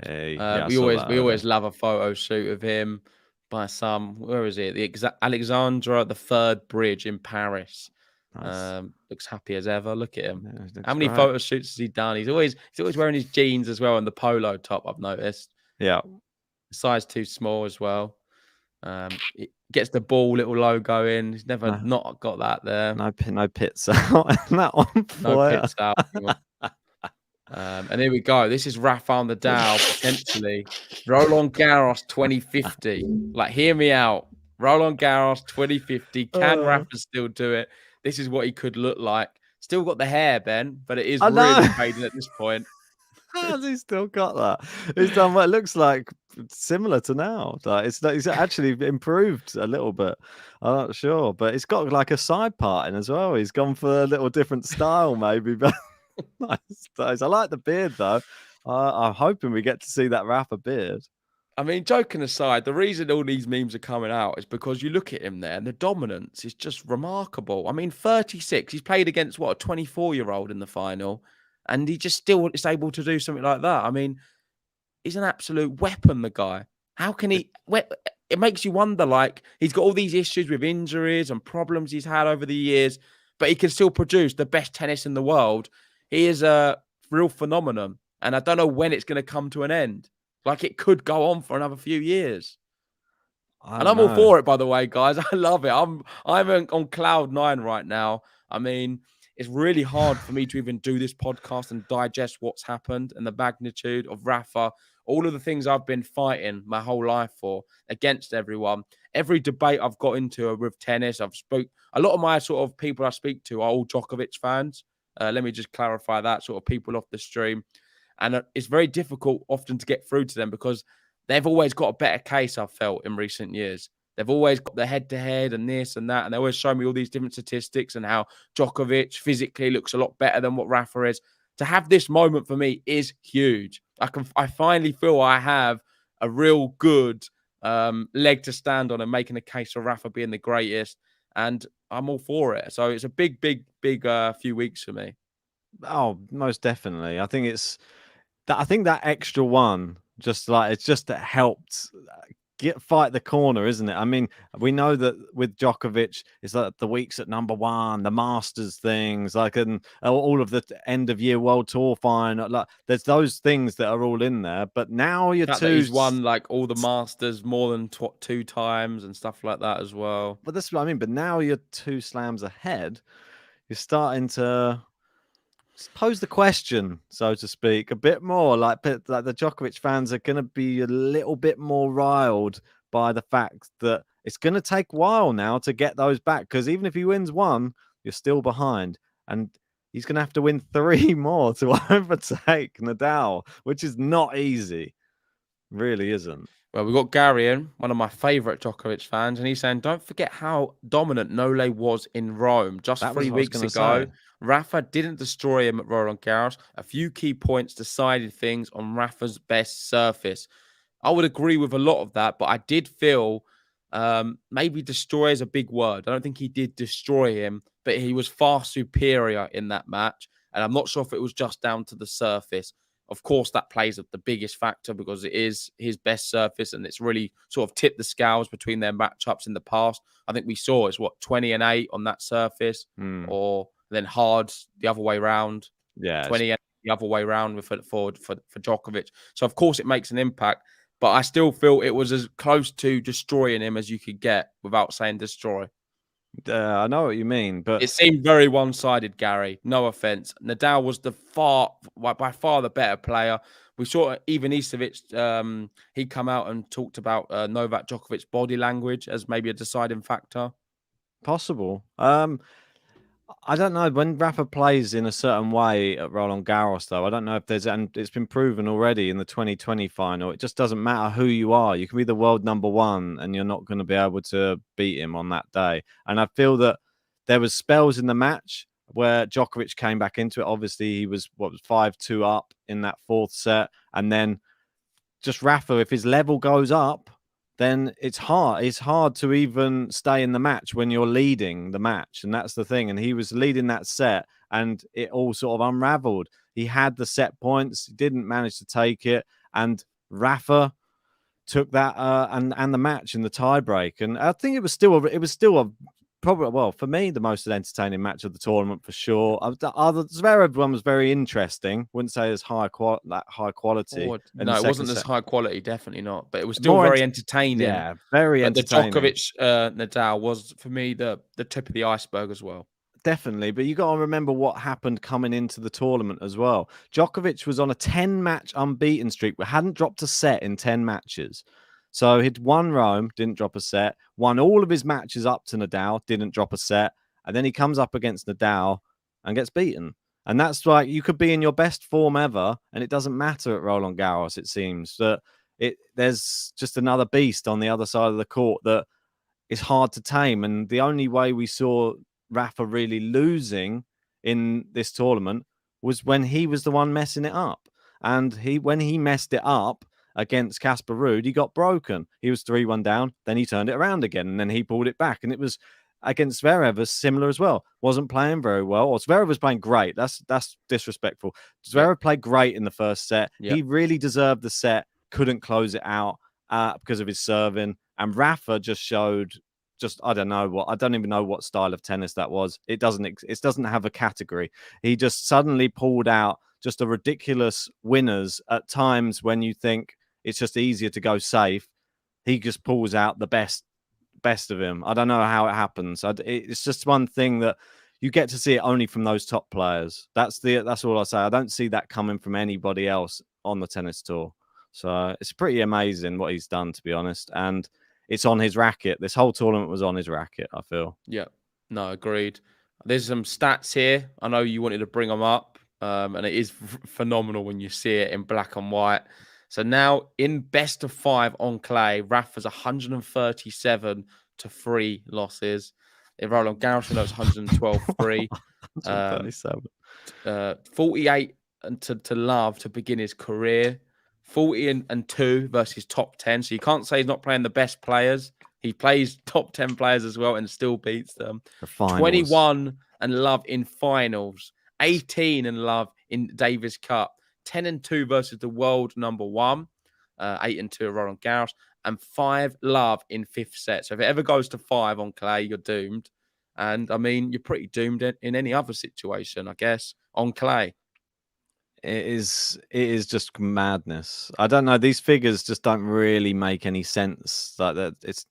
Speaker 3: Hey,
Speaker 4: We always love a photo shoot of him by where is it? The Alexandra the Third Bridge in Paris.
Speaker 3: Nice.
Speaker 4: Looks happy as ever. Look at him.
Speaker 3: Yeah,
Speaker 4: How many photo shoots has he done? He's always wearing his jeans as well and the polo top, I've noticed.
Speaker 3: Yeah.
Speaker 4: Size too small as well. It gets the ball little logo in. He's never not got that there.
Speaker 3: No pits out in that one.
Speaker 4: No pits out. And here we go. This is Rafael Nadal, potentially. Roland Garros 2050. Like, hear me out. Roland Garros 2050. Can Rafa still do it? This is what he could look like. Still got the hair, Ben, but it is really fading at this point.
Speaker 3: How has he still got that? He's done what it looks like similar to now. Like, it's actually improved a little bit. I'm not sure, but it's got like a side parting as well. He's gone for a little different style, maybe. But nice. I like the beard though. I'm hoping we get to see that Rafa beard.
Speaker 4: I mean, joking aside, the reason all these memes are coming out is because you look at him there and the dominance is just remarkable. I mean, 36, he's played against, what, a 24-year-old in the final, and he just still is able to do something like that. I mean, he's an absolute weapon, the guy. How can he... It makes you wonder, like, he's got all these issues with injuries and problems he's had over the years, but he can still produce the best tennis in the world. He is a real phenomenon, and I don't know when it's going to come to an end. Like, it could go on for another few years. And I'm all for it, by the way, guys. I love it. I'm on cloud 9 right now. I mean, it's really hard for me to even do this podcast and digest what's happened and the magnitude of Rafa, all of the things I've been fighting my whole life for against everyone. Every debate I've got into with tennis, a lot of my sort of people I speak to are all Djokovic fans. Let me just clarify that, sort of people off the stream. And it's very difficult often to get through to them because they've always got a better case, I've felt, in recent years. They've always got the head-to-head and this and that, and they always show me all these different statistics and how Djokovic physically looks a lot better than what Rafa is. To have this moment for me is huge. I finally feel I have a real good leg to stand on and making a case for Rafa being the greatest, and I'm all for it. So it's a big few weeks for me.
Speaker 3: Oh, most definitely. I think that extra one just helped fight the corner, isn't it? I mean, we know that with Djokovic, it's like the weeks at number 1, the Masters things, like, and all of the end of year World Tour final. Like, there's those things that are all in there. But now
Speaker 4: he's won like all the Masters more than 2 times and stuff like that as well.
Speaker 3: But that's what I mean. But now you're 2 slams ahead. You're starting to pose the question, so to speak, a bit more. Like the Djokovic fans are going to be a little bit more riled by the fact that it's going to take a while now to get those back. Because even if he wins 1, you're still behind, and he's going to have to win 3 more to overtake Nadal, which is not easy. Really isn't.
Speaker 4: Well, we've got Gary in, one of my favourite Djokovic fans, and he's saying, don't forget how dominant Nole was in Rome just 3 weeks ago. Rafa didn't destroy him at Roland Garros. A few key points decided things on Rafa's best surface. I would agree with a lot of that, but I did feel maybe destroy is a big word. I don't think he did destroy him, but he was far superior in that match, and I'm not sure if it was just down to the surface. Of course, that plays the biggest factor because it is his best surface, and it's really sort of tipped the scales between their matchups in the past. I think we saw it's 20-8 on that surface, or then hard the other way around.
Speaker 3: Yeah,
Speaker 4: 20 the other way around for Djokovic. So of course it makes an impact, but I still feel it was as close to destroying him as you could get without saying destroy.
Speaker 3: I know what you mean, but
Speaker 4: It seemed very one-sided, Gary. No offense. Nadal was by far the better player. We saw even Isevic, he come out and talked about Novak Djokovic's body language as maybe a deciding factor.
Speaker 3: possible. I don't know, when Rafa plays in a certain way at Roland Garros, though. I don't know if there's, and it's been proven already in the 2020 final. It just doesn't matter who you are. You can be the world number one, and you're not going to be able to beat him on that day. And I feel that there was spells in the match where Djokovic came back into it. Obviously, he was 5-2 up in that fourth set, and then just Rafa, if his level goes up, then it's hard. It's hard to even stay in the match when you're leading the match. And that's the thing. And he was leading that set and it all sort of unraveled. He had the set points, didn't manage to take it. And Rafa took that and the match in the tiebreak. And I think it was still a probably, well, for me, the most entertaining match of the tournament for sure. The Zverev one was very interesting. Wouldn't say as high quality.
Speaker 4: No, it wasn't as high quality, definitely not. But it was still very entertaining.
Speaker 3: Yeah, very entertaining.
Speaker 4: The Djokovic Nadal was, for me, the tip of the iceberg as well.
Speaker 3: Definitely, but you got to remember what happened coming into the tournament as well. Djokovic was on a 10-match unbeaten streak, but hadn't dropped a set in 10 matches. So he'd won Rome, didn't drop a set, won all of his matches up to Nadal, didn't drop a set, and then he comes up against Nadal and gets beaten. And that's like, you could be in your best form ever, and it doesn't matter at Roland Garros, it seems. That there's just another beast on the other side of the court that is hard to tame. And the only way we saw Rafa really losing in this tournament was when he was the one messing it up. And when he messed it up against Casper Ruud, he got broken. He was 3-1 down, then he turned it around again, and then he pulled it back. And it was against Zverev was similar as well. Wasn't playing very well. Or Zverev was playing great. That's disrespectful. Zverev played great in the first set. He really deserved the set. Couldn't close it out because of his serving. And Rafa just showed I don't even know what style of tennis that was. It doesn't have a category. He just suddenly pulled out just a ridiculous winners at times when you think it's just easier to go safe. He just pulls out the best of him. I don't know how it happens. It's just one thing that you get to see it only from those top players. That's all I say. I don't see that coming from anybody else on the tennis tour. So it's pretty amazing what he's done, to be honest. And it's on his racket. This whole tournament was on his racket, I feel.
Speaker 4: Yeah, no, agreed. There's some stats here. I know you wanted to bring them up, and it is phenomenal when you see it in black and white. So now in best of 5 on clay, Rafa's 137 to 3 losses. In Roland Garros, I know it's 112-3. 48 to love to begin his career. 40-2 versus top 10. So you can't say he's not playing the best players. He plays top 10 players as well and still beats them. 21 and love in finals. 18 and love in Davis Cup. 10-2 versus the world number 1. 8-2 at Roland Garros. And 5 love in 5th set. So if it ever goes to 5 on clay, you're doomed. And I mean, you're pretty doomed in any other situation, I guess, on clay.
Speaker 3: It is just madness. I don't know. These figures just don't really make any sense. Like that.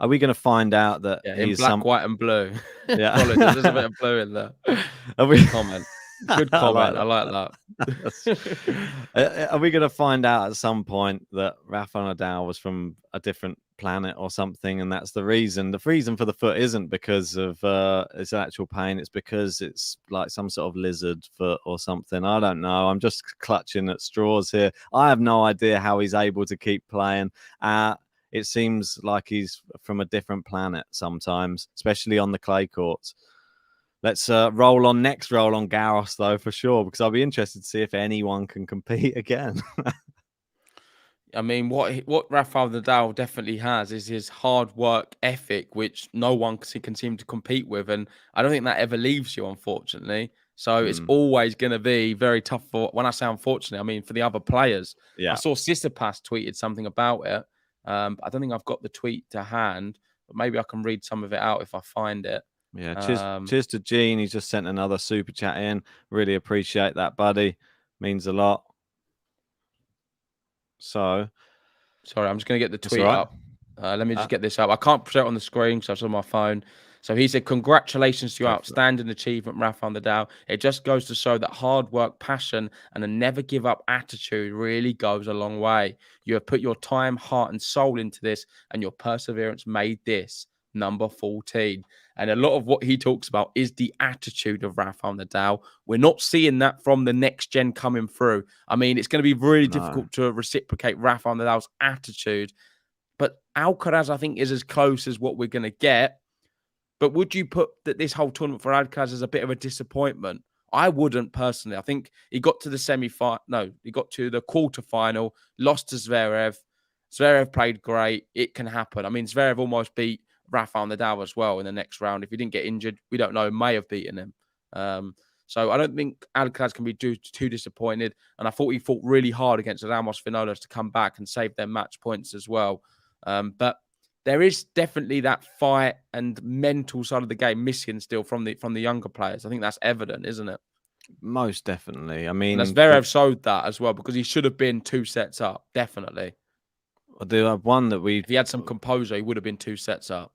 Speaker 3: Are we going to find out that
Speaker 4: in black, white, and blue?
Speaker 3: Yeah,
Speaker 4: apologies. There's a bit of blue in there. Good comment. Good comment. I like
Speaker 3: that. Are we going to find out at some point that Rafa Nadal was from a different planet or something, and that's the reason? The reason for the foot isn't because of its actual pain. It's because it's like some sort of lizard foot or something. I don't know. I'm just clutching at straws here. I have no idea how he's able to keep playing. It seems like he's from a different planet sometimes, especially on the clay courts. Let's roll on Garros, though, for sure, because I'll be interested to see if anyone can compete again.
Speaker 4: I mean, what Rafael Nadal definitely has is his hard work ethic, which no one can seem to compete with. And I don't think that ever leaves you, unfortunately. So it's always going to be very tough when I say unfortunately, I mean for the other players. Yeah. I saw Tsitsipas tweeted something about it. I don't think I've got the tweet to hand, but maybe I can read some of it out if I find it.
Speaker 3: Yeah, cheers to Gene. He's just sent another super chat in. Really appreciate that, buddy. Means a lot. So,
Speaker 4: sorry, I'm just going to get the tweet up. Let me just get this up. I can't put it on the screen because I was on my phone. So he said, congratulations to your
Speaker 3: Go for it.
Speaker 4: outstanding achievement, Rafa Nadal. It just goes to show that hard work, passion, and a never give up attitude really goes a long way. You have put your time, heart, and soul into this, and your perseverance made this number 14. And a lot of what he talks about is the attitude of Rafa Nadal. We're not seeing that from the next gen coming through. I mean, it's going to be really difficult to reciprocate Rafa Nadal's attitude. But Alcaraz, I think, is as close as what we're going to get. But would you put that this whole tournament for Alcaraz as a bit of a disappointment? I wouldn't personally. I think he got to the semi-final. No, he got to the quarterfinal, lost to Zverev. Zverev played great. It can happen. I mean, Zverev almost beat Rafael Nadal as well in the next round. If he didn't get injured, we don't know, may have beaten him. So I don't think Alcaraz can be too disappointed. And I thought he fought really hard against Ramos Vinolas to come back and save their match points as well. But there is definitely that fight and mental side of the game missing still from the younger players. I think that's evident, isn't it?
Speaker 3: Most definitely. I mean,
Speaker 4: and Zverev showed that as well because he should have been 2 sets up, definitely.
Speaker 3: The one that
Speaker 4: if he had some composure, he would have been 2 sets up.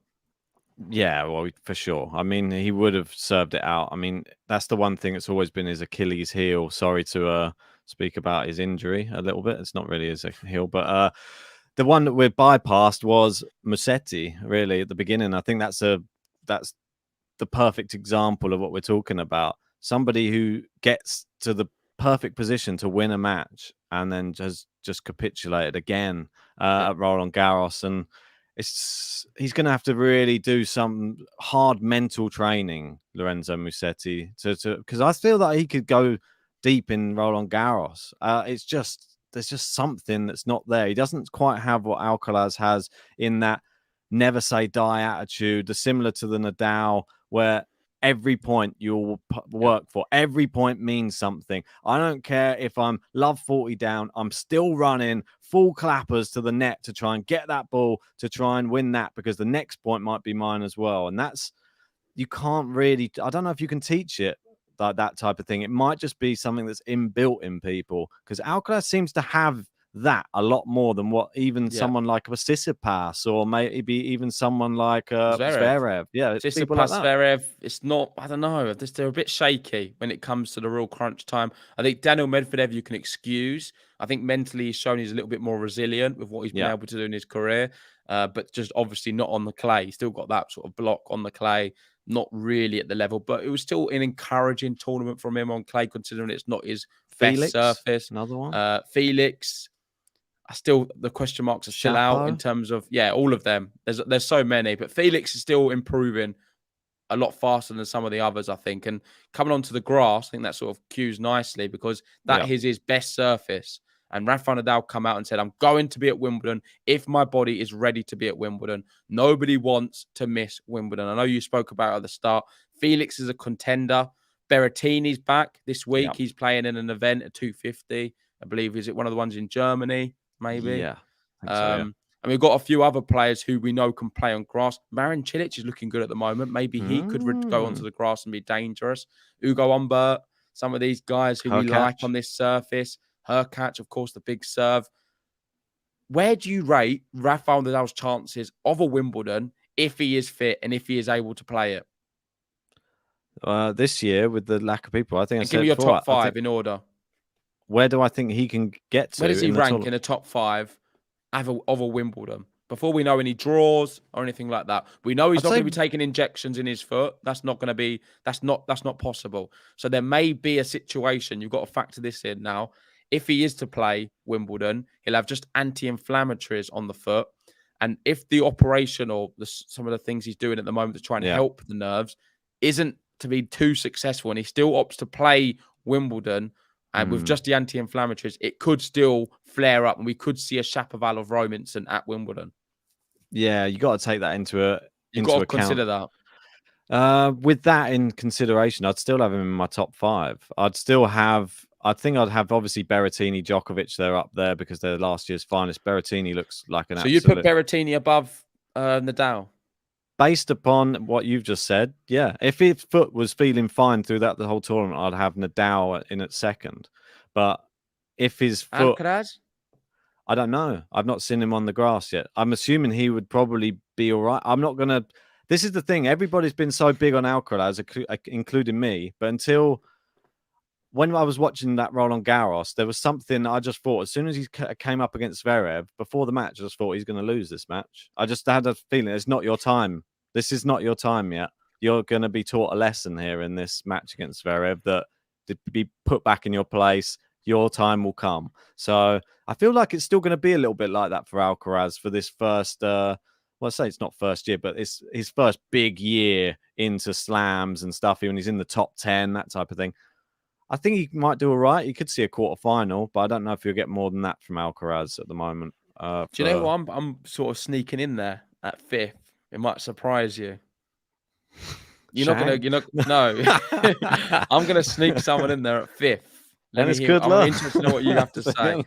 Speaker 3: Yeah, well, for sure. I mean, he would have served it out. I mean, that's the one thing that's always been his Achilles heel. Sorry to speak about his injury a little bit. It's not really his heel, but the one that we bypassed was Musetti, really, at the beginning. I think that's the perfect example of what we're talking about. Somebody who gets to the perfect position to win a match and then just capitulated again at Roland Garros. And he's going to have to really do some hard mental training, Lorenzo Musetti, because I feel that he could go deep in Roland Garros. There's just something that's not there. He doesn't quite have what Alcaraz has in that never say die attitude, the similar to the Nadal, where every point you'll work for, every point means something. I don't care if I'm love 40 down, I'm still running full clappers to the net to try and get that ball, to try and win that, because the next point might be mine as well. And you can't really, I don't know if you can teach it, that type of thing. It might just be something that's inbuilt in people, because Alcaraz seems to have that a lot more than what even someone like a Tsitsipas or maybe even someone like Zverev. Yeah, people like that.
Speaker 4: Zverev, it's not, I don't know, they're a bit shaky when it comes to the real crunch time. I think Daniel Medvedev you can excuse. I think mentally he's shown he's a little bit more resilient with what he's been able to do in his career, but just obviously not on the clay. He's still got that sort of block on the clay, not really at the level, but it was still an encouraging tournament from him on clay, considering it's not his best surface.
Speaker 3: Another one.
Speaker 4: Felix, the question marks are still out in terms of all of them. There's so many, but Felix is still improving a lot faster than some of the others, I think. And coming onto the grass, I think that sort of cues nicely because that is his best surface. And Rafa Nadal come out and said, I'm going to be at Wimbledon if my body is ready to be at Wimbledon. Nobody wants to miss Wimbledon. I know you spoke about it at the start. Felix is a contender. Berrettini's back this week. Yep. He's playing in an event at 250. I believe, is it one of the ones in Germany? Maybe.
Speaker 3: Yeah. I think so,
Speaker 4: and we've got a few other players who we know can play on grass. Marin Cilic is looking good at the moment. Maybe he could go onto the grass and be dangerous. Ugo Humbert, some of these guys who we like on this surface. Hurkacz, of course, the big serve. Where do you rate Rafael Nadal's chances of a Wimbledon if he is fit and if he is able to play it?
Speaker 3: This year, with the lack of people, I think
Speaker 4: give me your top 5 in order.
Speaker 3: Where do I think he can get to?
Speaker 4: Where does he rank in the top 5 of a Wimbledon? Before we know any draws or anything like that, we know he's not going to be taking injections in his foot. That's not possible. So there may be a situation. You've got to factor this in now. If he is to play Wimbledon, he'll have just anti-inflammatories on the foot. And if the operation or some of the things he's doing at the moment to try and help the nerves isn't to be too successful and he still opts to play Wimbledon and with just the anti-inflammatories, it could still flare up and we could see a Shapovalov of Robinson at Wimbledon.
Speaker 3: Yeah, you got to take that into account.
Speaker 4: You've got to consider that.
Speaker 3: With that in consideration, I'd still have him in my top 5. I think I'd have obviously Berrettini, Djokovic. They're up there because they're last year's finalists. Berrettini looks like an absolute...
Speaker 4: So you put Berrettini above Nadal?
Speaker 3: Based upon what you've just said, yeah. If his foot was feeling fine throughout the whole tournament, I'd have Nadal in at second. But if his foot...
Speaker 4: Alcaraz?
Speaker 3: I don't know. I've not seen him on the grass yet. I'm assuming he would probably be all right. I'm not going to this is the thing. Everybody's been so big on Alcaraz, including me. But until when I was watching that Roland Garros, there was something I just thought, as soon as he came up against Zverev before the match, I just thought he's going to lose this match. I just had a feeling it's not your time. This is not your time yet. You're going to be taught a lesson here in this match against Zverev, that to be put back in your place, your time will come. So I feel like it's still going to be a little bit like that for Alcaraz for this first, well, I say it's not first year, but it's his first big year into slams and stuff. When he's in the top 10, that type of thing. I think he might do all right. He could see a quarterfinal, but I don't know if he'll get more than that from Alcaraz at the moment.
Speaker 4: Do you know what? I'm sort of sneaking in there at 5th. It might surprise you. No. I'm gonna sneak someone in there at 5th.
Speaker 3: I'm
Speaker 4: interested to know what you have to say.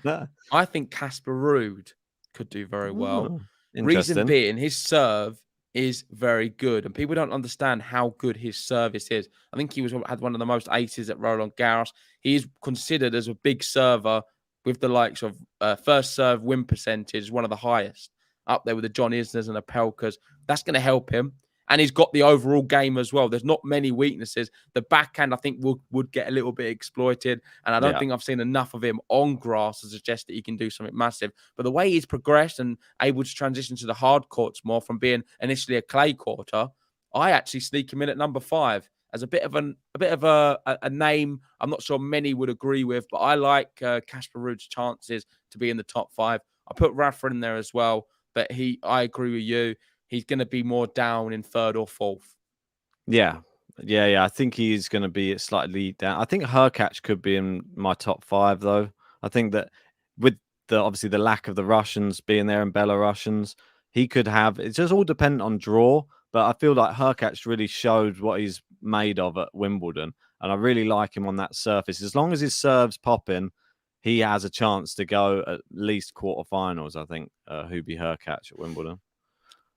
Speaker 4: I think Casper Ruud could do very well. Reason being, his serve is very good, and people don't understand how good his service is. I think he had one of the most aces at Roland Garros. He is considered as a big server with the likes of first serve win percentage, one of the highest, up there with the John Isners and the Pelkas. That's going to help him. And he's got the overall game as well. There's not many weaknesses. The backhand, I think, would get a little bit exploited. And I don't think I've seen enough of him on grass to suggest that he can do something massive. But the way he's progressed and able to transition to the hard courts more from being initially a clay quarter, I actually sneak him in at number 5 as a bit of a name I'm not sure many would agree with. But I like Casper Ruud's chances to be in the top 5. I put Rafa in there as well. But I agree with you. He's going to be more down in 3rd or 4th.
Speaker 3: Yeah. I think he's going to be slightly down. I think Hurkacz could be in my top 5, though. I think that with obviously the lack of the Russians being there and Belarusians, he could have. It's just all dependent on draw. But I feel like Hurkacz really showed what he's made of at Wimbledon, and I really like him on that surface. As long as his serves popping, he has a chance to go at least quarterfinals. I think Hubie Hurkacz at Wimbledon.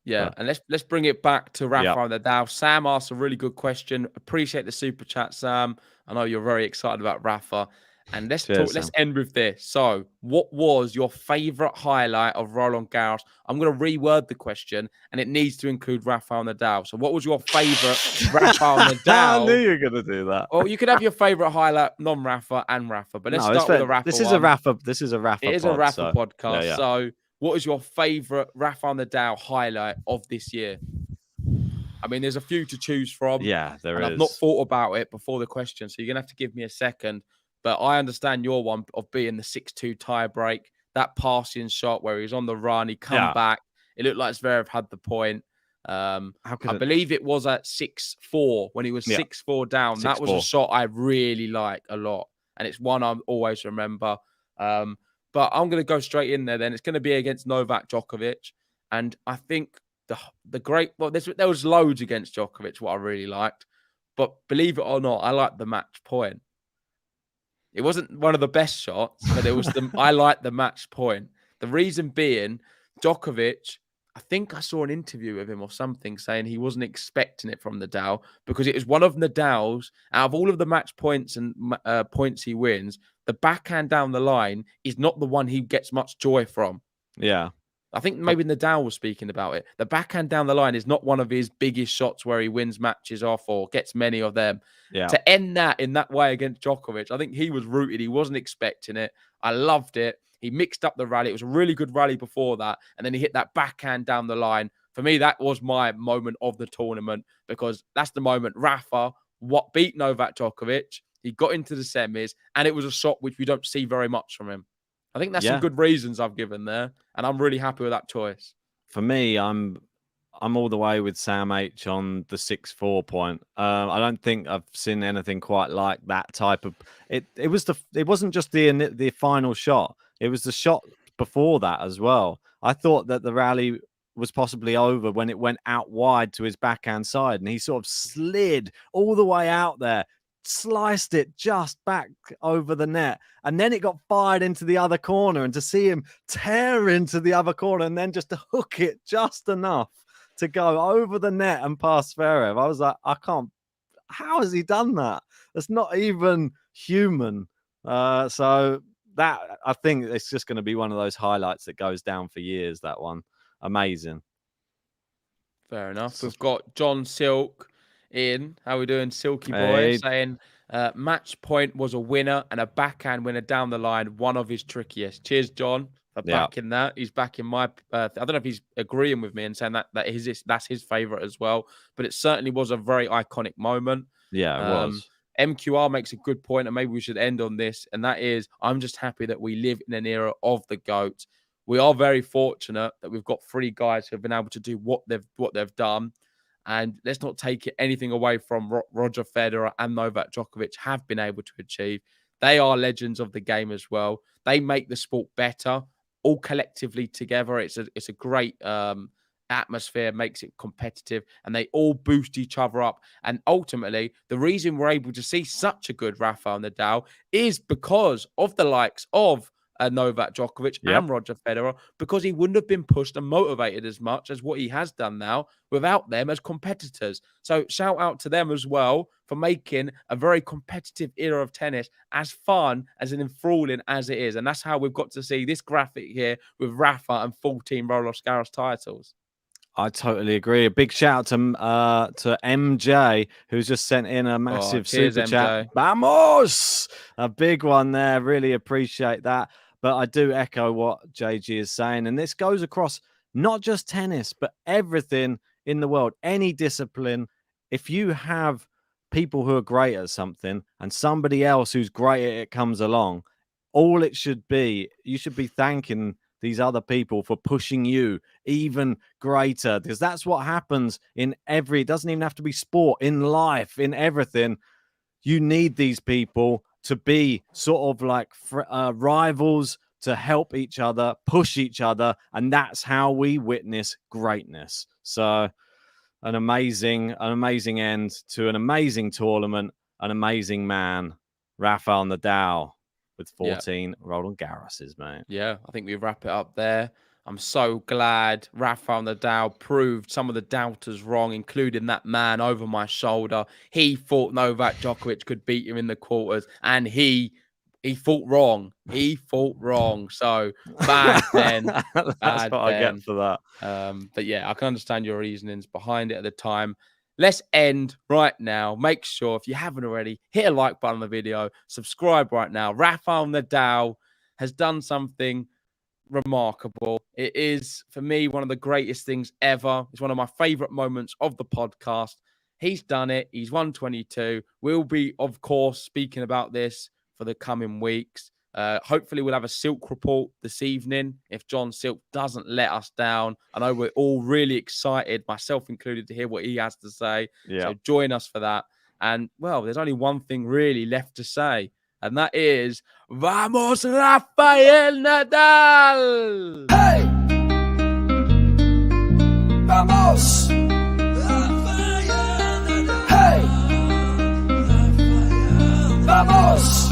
Speaker 4: Yeah, and let's bring it back to Rafa Nadal. Sam asked a really good question. Appreciate the super chat, Sam. I know you're very excited about Rafa. And let's end with this. So, what was your favorite highlight of Roland Garros? I'm going to reword the question, and it needs to include Rafael Nadal. So, what was your favorite Rafael Nadal?
Speaker 3: I knew you were going to do that.
Speaker 4: Well, you could have your favorite highlight, non-Rafa and Rafa, but let's start with the Rafa.
Speaker 3: This is a Rafa. This is a Rafa.
Speaker 4: It is a Rafa podcast. Yeah. So, what is your favorite Rafael Nadal highlight of this year? I mean, there's a few to choose from.
Speaker 3: Yeah, there is.
Speaker 4: I've not thought about it before the question, so you're going to have to give me a second. But I understand your one of being the 6-2 tie break, that passing shot where he was on the run, he come back. It looked like Zverev had the point. I believe it was at 6-4 when he was 6-4 down. 6-4. That was a shot I really like a lot. And it's one I always remember. But I'm going to go straight in there then. It's going to be against Novak Djokovic. And I think there was loads against Djokovic, what I really liked. But believe it or not, I liked the match point. It wasn't one of the best shots, but it was I liked the match point. The reason being, Djokovic, I think I saw an interview with him or something saying he wasn't expecting it from Nadal because it was one of Nadal's, out of all of the match points and points he wins, the backhand down the line is not the one he gets much joy from.
Speaker 3: Yeah.
Speaker 4: I think maybe Nadal was speaking about it. The backhand down the line is not one of his biggest shots where he wins matches off or gets many of them.
Speaker 3: Yeah.
Speaker 4: To end that in that way against Djokovic, I think he was rooted. He wasn't expecting it. I loved it. He mixed up the rally. It was a really good rally before that. And then he hit that backhand down the line. For me, that was my moment of the tournament because that's the moment Rafa beat Novak Djokovic. He got into the semis and it was a shot which we don't see very much from him. I think that's some good reasons I've given there, and I'm really happy with that choice.
Speaker 3: For me, I'm all the way with Sam H on the 6-4 point. I don't think I've seen anything quite like that type of. It wasn't just the final shot. It was the shot before that as well. I thought that the rally was possibly over when it went out wide to his backhand side, and he sort of slid all the way out there. Sliced it just back over the net, and then it got fired into the other corner, and to see him tear into the other corner and then just to hook it just enough to go over the net and past Zverev, I was like, how has he done that? That's not even human. So that, I think it's just going to be one of those highlights that goes down for years, that one. Amazing.
Speaker 4: Fair enough. We've got John Silk in. How we doing, Silky boy?
Speaker 3: Hey.
Speaker 4: Saying match point was a winner and a backhand winner down the line, one of his trickiest. Cheers, John, for backing that. He's backing my. I don't know if he's agreeing with me and saying that's his favorite as well. But it certainly was a very iconic moment.
Speaker 3: Yeah, it was.
Speaker 4: MQR makes a good point, and maybe we should end on this. And that is, I'm just happy that we live in an era of the GOAT. We are very fortunate that we've got 3 guys who have been able to do what they've done. And let's not take anything away from Roger Federer and Novak Djokovic have been able to achieve. They are legends of the game as well. They make the sport better, all collectively together. It's a great atmosphere, makes it competitive, and they all boost each other up. And ultimately, the reason we're able to see such a good Rafa and Nadal is because of the likes of Novak Djokovic and Roger Federer, because he wouldn't have been pushed and motivated as much as what he has done now without them as competitors. So shout out to them as well for making a very competitive era of tennis as fun, as enthralling as it is. And that's how we've got to see this graphic here with Rafa and 14 Roland Garros titles.
Speaker 3: I totally agree. A big shout out to MJ, who's just sent in a massive super chat. Vamos! A big one there. Really appreciate that. But I do echo what JG is saying. And this goes across not just tennis, but everything in the world, any discipline. If you have people who are great at something and somebody else who's great at it comes along, all it should be, you should be thanking these other people for pushing you even greater, because that's what happens in it doesn't even have to be sport, in life, in everything. You need these people to be sort of like rivals, to help each other, push each other, and that's how we witness greatness. So an amazing end to an amazing tournament, an amazing man, Rafael Nadal, with 14 Roland Garroses, mate.
Speaker 4: Yeah, I think we wrap it up there. I'm so glad Rafael Nadal proved some of the doubters wrong, including that man over my shoulder. He thought Novak Djokovic could beat him in the quarters, and he thought wrong. He thought wrong. So bad then.
Speaker 3: That's what I get for that.
Speaker 4: But yeah, I can understand your reasonings behind it at the time. Let's end right now. Make sure, if you haven't already, hit a like button on the video. Subscribe right now. Rafael Nadal has done something remarkable. It is, for me, one of the greatest things ever. It's one of my favorite moments of the podcast. He's done it. He's won 22. We'll be, of course, speaking about this for the coming weeks. Hopefully we'll have a Silk report this evening if John Silk doesn't let us down. I know we're all really excited, myself included, to hear what he has to say. So join us for that. And, well, there's only one thing really left to say, and that is, Vamos, Rafael Nadal!
Speaker 1: Hey! Vamos! Rafael Nadal! Hey! Vamos!